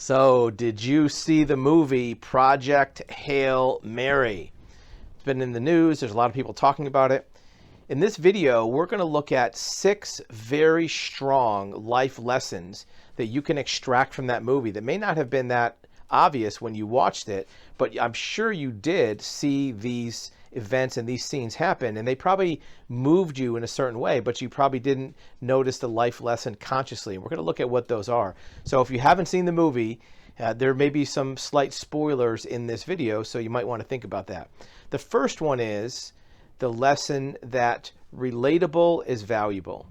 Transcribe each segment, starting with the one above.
So, did you see the movie Project Hail Mary? It's been in the news. There's a lot of people talking about it. In this video, we're going to look at 6 very strong life lessons that you can extract from that movie that may not have been that obvious when you watched it, but I'm sure you did see these events and these scenes happen, and they probably moved you in a certain way, but you probably didn't notice the life lesson consciously. And we're going to look at what those are. So if you haven't seen the movie, there may be some slight spoilers in this video, so you might want to think about that. The first one is the lesson that relatable is valuable.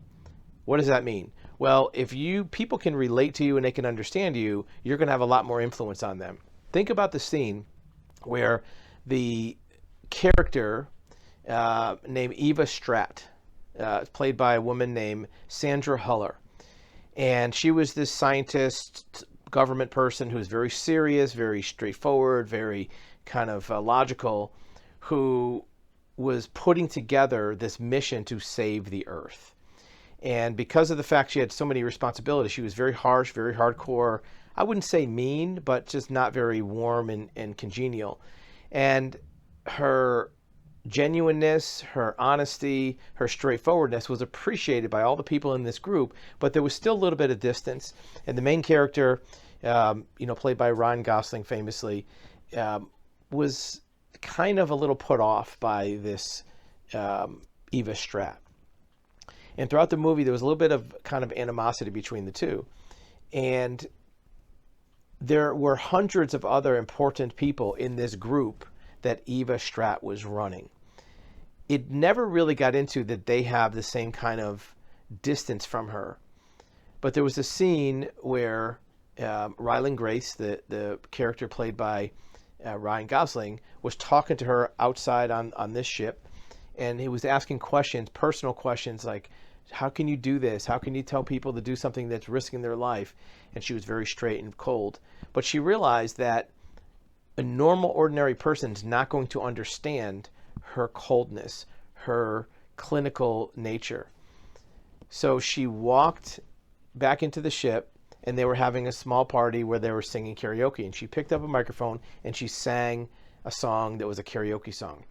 What does that mean? Well, if people can relate to you and they can understand you, you're going to have a lot more influence on them. Think about the scene where the character named Eva Stratt, played by a woman named Sandra Huller. And she was this scientist, government person who was very serious, very straightforward, very kind of logical, who was putting together this mission to save the Earth. And because of the fact she had so many responsibilities, she was very harsh, very hardcore. I wouldn't say mean, but just not very warm and congenial. And her genuineness, her honesty, her straightforwardness was appreciated by all the people in this group, but there was still a little bit of distance. And the main character, played by Ryan Gosling famously, was kind of a little put off by this Eva Stratt. And throughout the movie, there was a little bit of kind of animosity between the two. And there were hundreds of other important people in this group that Eva Stratt was running. It never really got into that they have the same kind of distance from her. But there was a scene where Ryland Grace, the character played by Ryan Gosling, was talking to her outside on this ship, and he was asking questions, personal questions like, how can you do this? How can you tell people to do something that's risking their life? And she was very straight and cold. But she realized that a normal, ordinary person is not going to understand her coldness, her clinical nature. So she walked back into the ship, and they were having a small party where they were singing karaoke. And she picked up a microphone and she sang a song that was a karaoke song.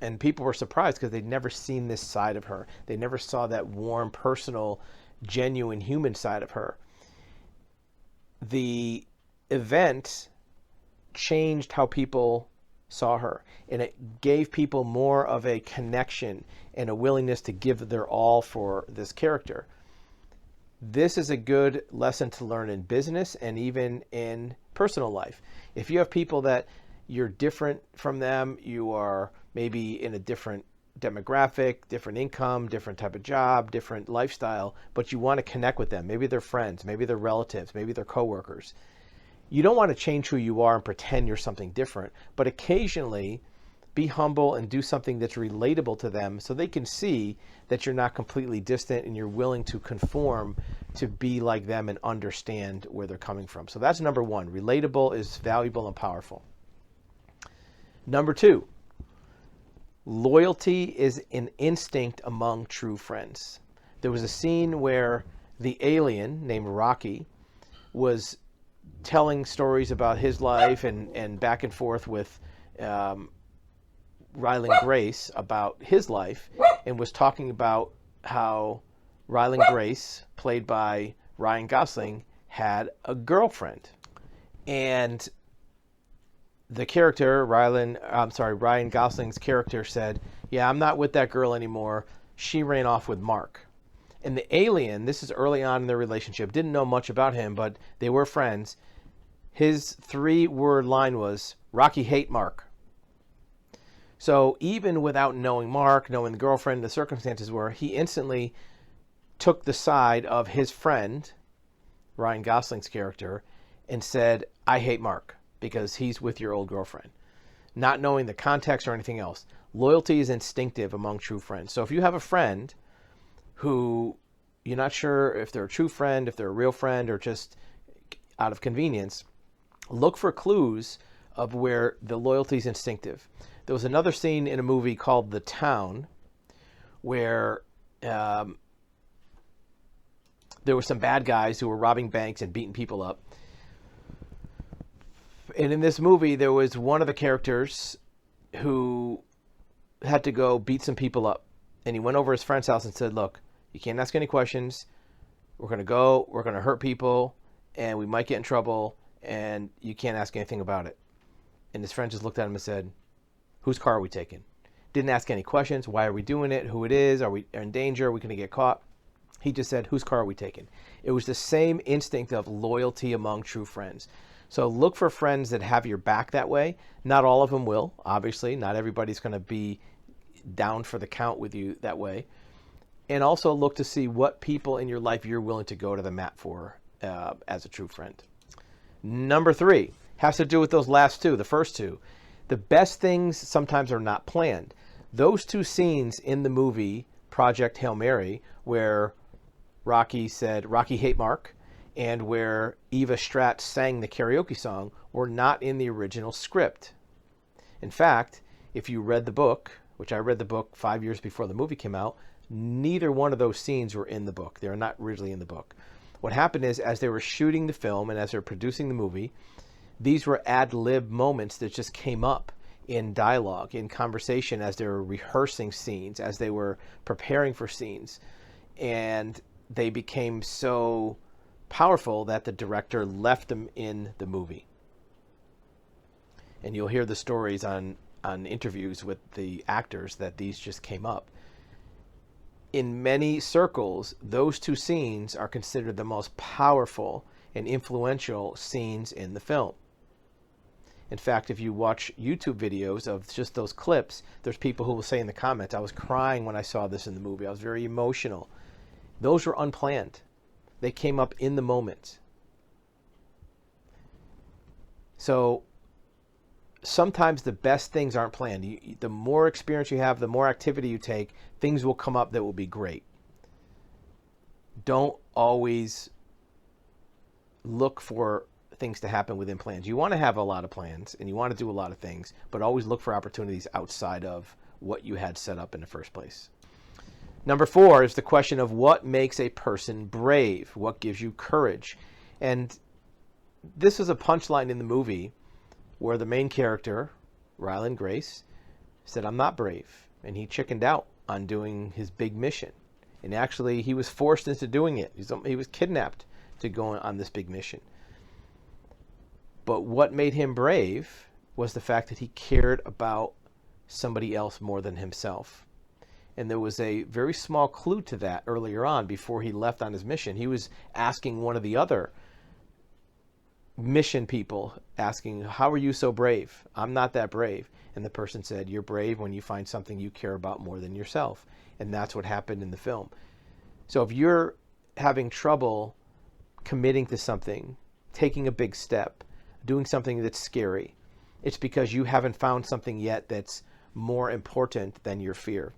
And people were surprised because they'd never seen this side of her. They never saw that warm, personal, genuine human side of her. The event changed how people saw her, and it gave people more of a connection and a willingness to give their all for this character. This is a good lesson to learn in business and even in personal life. If you have people that you're different from them, you are maybe in a different demographic, different income, different type of job, different lifestyle, but you want to connect with them. Maybe they're friends, maybe they're relatives, maybe they're coworkers. You don't want to change who you are and pretend you're something different, but occasionally be humble and do something that's relatable to them so they can see that you're not completely distant and you're willing to conform to be like them and understand where they're coming from. So that's number 1. Relatable is valuable and powerful. Number 2, loyalty is an instinct among true friends. There was a scene where the alien named Rocky was telling stories about his life and back and forth with Ryland Grace about his life, and was talking about how Ryland Grace, played by Ryan Gosling, had a girlfriend. And the character, Ryan Gosling's character said, yeah, I'm not with that girl anymore. She ran off with Mark. And the alien, this is early on in their relationship, didn't know much about him, but they were friends. His 3-word line was, Rocky hate Mark. So even without knowing Mark, knowing the girlfriend, the circumstances were, he instantly took the side of his friend, Ryan Gosling's character, and said, I hate Mark because he's with your old girlfriend. Not knowing the context or anything else. Loyalty is instinctive among true friends. So if you have a friend who you're not sure if they're a true friend, if they're a real friend, or just out of convenience, look for clues of where the loyalty is instinctive. There was another scene in a movie called The Town where there were some bad guys who were robbing banks and beating people up. And in this movie, there was one of the characters who had to go beat some people up. And he went over his friend's house and said, look, you can't ask any questions. We're going to go. We're going to hurt people. And we might get in trouble. And you can't ask anything about it. And his friend just looked at him and said, whose car are we taking? Didn't ask any questions. Why are we doing it? Who it is? Are we in danger? Are we going to get caught? He just said, whose car are we taking? It was the same instinct of loyalty among true friends. So look for friends that have your back that way. Not all of them will, obviously. Not everybody's going to be down for the count with you that way. And also look to see what people in your life you're willing to go to the mat for as a true friend. Number 3 has to do with those last two, the first two. The best things sometimes are not planned. Those two scenes in the movie Project Hail Mary, where Rocky said, Rocky hate Mark, and where Eva Stratt sang the karaoke song, were not in the original script. In fact, if you read the book, which I read the book 5 years before the movie came out, neither one of those scenes were in the book. They're not originally in the book. What happened is, as they were shooting the film and as they were producing the movie, these were ad-lib moments that just came up in dialogue, in conversation, as they were rehearsing scenes, as they were preparing for scenes. And they became so powerful that the director left them in the movie. And you'll hear the stories on interviews with the actors that these just came up. In many circles, those two scenes are considered the most powerful and influential scenes in the film. In fact, if you watch YouTube videos of just those clips, there's people who will say in the comments, I was crying when I saw this in the movie. I was very emotional. Those were unplanned. They came up in the moment. So sometimes the best things aren't planned. The more experience you have, the more activity you take, things will come up that will be great. Don't always look for things to happen within plans. You want to have a lot of plans and you want to do a lot of things, but always look for opportunities outside of what you had set up in the first place. Number 4 is the question of what makes a person brave? What gives you courage? And this is a punchline in the movie where the main character, Ryland Grace, said, I'm not brave. And he chickened out on doing his big mission. And actually, he was forced into doing it. He was kidnapped to go on this big mission. But what made him brave was the fact that he cared about somebody else more than himself. And there was a very small clue to that earlier on before he left on his mission. He was asking one of the other mission people, asking, how are you so brave? I'm not that brave. And the person said, you're brave when you find something you care about more than yourself. And that's what happened in the film. So if you're having trouble committing to something, taking a big step, doing something that's scary, it's because you haven't found something yet that's more important than your fear.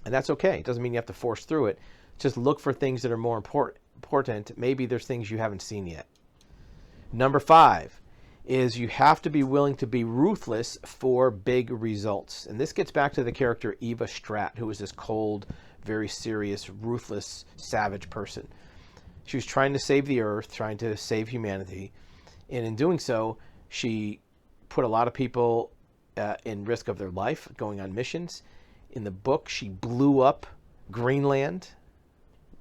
And that's okay. It doesn't mean you have to force through it. Just look for things that are more important. Maybe there's things you haven't seen yet. Number 5 is you have to be willing to be ruthless for big results. And this gets back to the character Eva Stratt, who was this cold, very serious, ruthless, savage person. She was trying to save the earth, trying to save humanity. And in doing so, she put a lot of people in risk of their life going on missions. In the book, she blew up Greenland,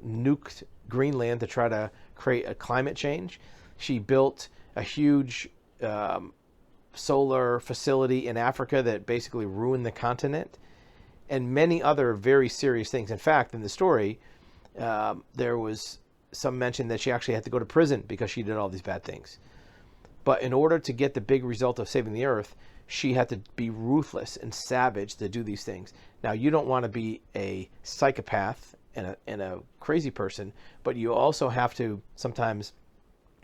nuked Greenland to try to create a climate change. She built a huge solar facility in Africa that basically ruined the continent, and many other very serious things. In fact, in the story, there was some mention that she actually had to go to prison because she did all these bad things. But in order to get the big result of saving the earth, she had to be ruthless and savage to do these things. Now, you don't want to be a psychopath and a crazy person, but you also have to sometimes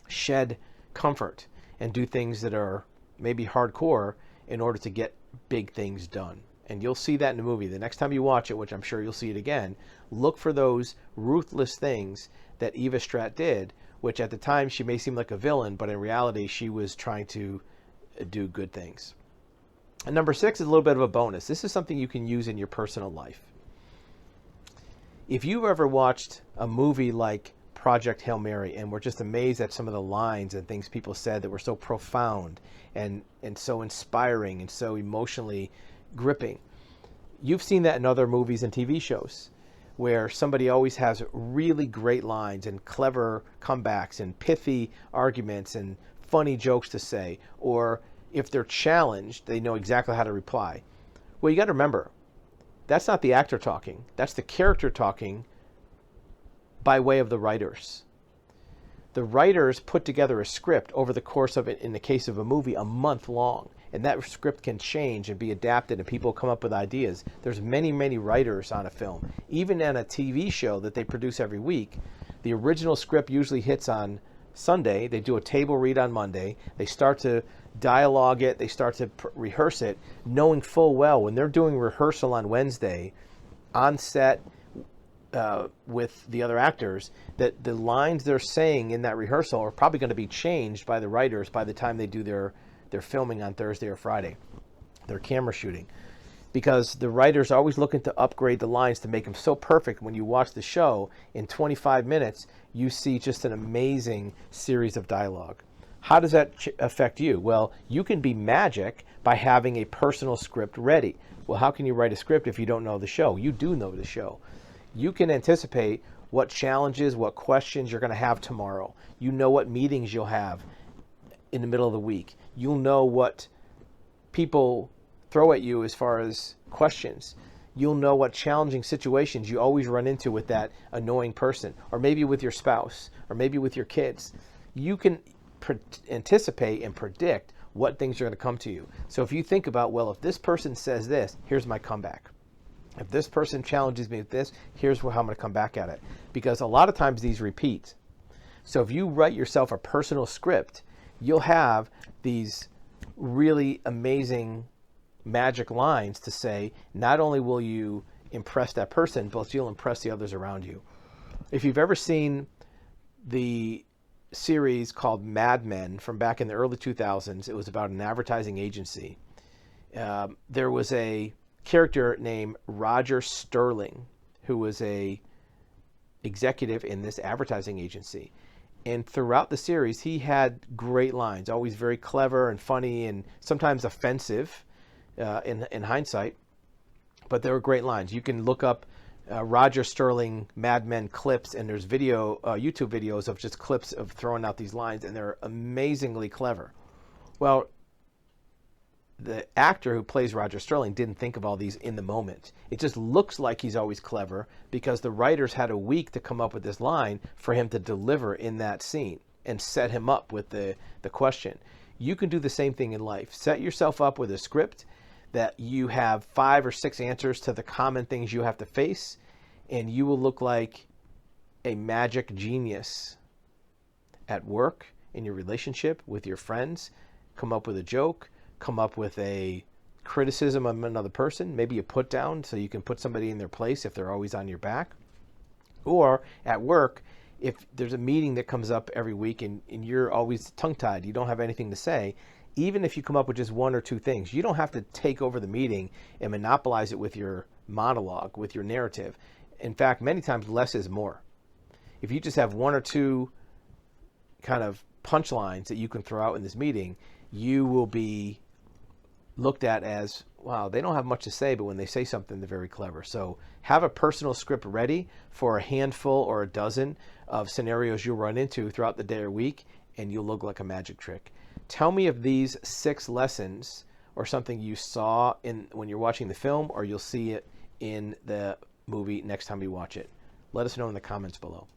shed comfort and do things that are maybe hardcore in order to get big things done. And you'll see that in the movie. The next time you watch it, which I'm sure you'll see it again, look for those ruthless things that Eva Stratt did, which at the time she may seem like a villain, but in reality she was trying to do good things. And number 6 is a little bit of a bonus. This is something you can use in your personal life. If you've ever watched a movie like Project Hail Mary, and we're just amazed at some of the lines and things people said that were so profound and so inspiring and so emotionally gripping. You've seen that in other movies and TV shows where somebody always has really great lines and clever comebacks and pithy arguments and funny jokes to say, or if they're challenged, they know exactly how to reply. Well, you got to remember, that's not the actor talking. That's the character talking by way of the writers. The writers put together a script over the course of it, in the case of a movie, a month long. And that script can change and be adapted, and people come up with ideas. There's many, many writers on a film. Even in a TV show that they produce every week, the original script usually hits on Sunday. They do a table read on Monday. They start to dialogue it. They start to rehearse it, knowing full well when they're doing rehearsal on Wednesday on set with the other actors, that the lines they're saying in that rehearsal are probably going to be changed by the writers by the time they do their filming on Thursday or Friday, their camera shooting. Because the writers are always looking to upgrade the lines to make them so perfect. When you watch the show, in 25 minutes, you see just an amazing series of dialogue. How does that affect you? Well, you can be magic by having a personal script ready. Well, how can you write a script if you don't know the show? You do know the show. You can anticipate what challenges, what questions you're going to have tomorrow. You know what meetings you'll have in the middle of the week. You'll know what people throw at you as far as questions. You'll know what challenging situations you always run into with that annoying person, or maybe with your spouse, or maybe with your kids. You can anticipate and predict what things are going to come to you. So if you think about, well, if this person says this, here's my comeback. If this person challenges me with this, here's how I'm going to come back at it. Because a lot of times these repeat. So if you write yourself a personal script, you'll have these really amazing magic lines to say. Not only will you impress that person, but you'll impress the others around you. If you've ever seen the series called Mad Men from back in the early 2000s, it was about an advertising agency. There was a character named Roger Sterling who was a executive in this advertising agency. And throughout the series, he had great lines, always very clever and funny and sometimes offensive in hindsight. But they were great lines. You can look up Roger Sterling Mad Men clips, and there's YouTube videos of just clips of throwing out these lines, and they're amazingly clever. Well, the actor who plays Roger Sterling didn't think of all these in the moment. It just looks like he's always clever because the writers had a week to come up with this line for him to deliver in that scene and set him up with the question. You can do the same thing in life. Set yourself up with a script that you have 5 or 6 answers to the common things you have to face, and you will look like a magic genius at work, in your relationship, with your friends. Come up with a joke. Come up with a criticism of another person, maybe a put down so you can put somebody in their place if they're always on your back. Or at work, if there's a meeting that comes up every week and you're always tongue-tied, you don't have anything to say, even if you come up with just 1 or 2 things, you don't have to take over the meeting and monopolize it with your monologue, with your narrative. In fact, many times less is more. If you just have 1 or 2 kind of punchlines that you can throw out in this meeting, you will be looked at as, wow, they don't have much to say, but when they say something, they're very clever. So have a personal script ready for a handful or a dozen of scenarios you'll run into throughout the day or week, and you'll look like a magic trick. Tell me if these 6 lessons or something you saw when you're watching the film, or you'll see it in the movie next time you watch it. Let us know in the comments below.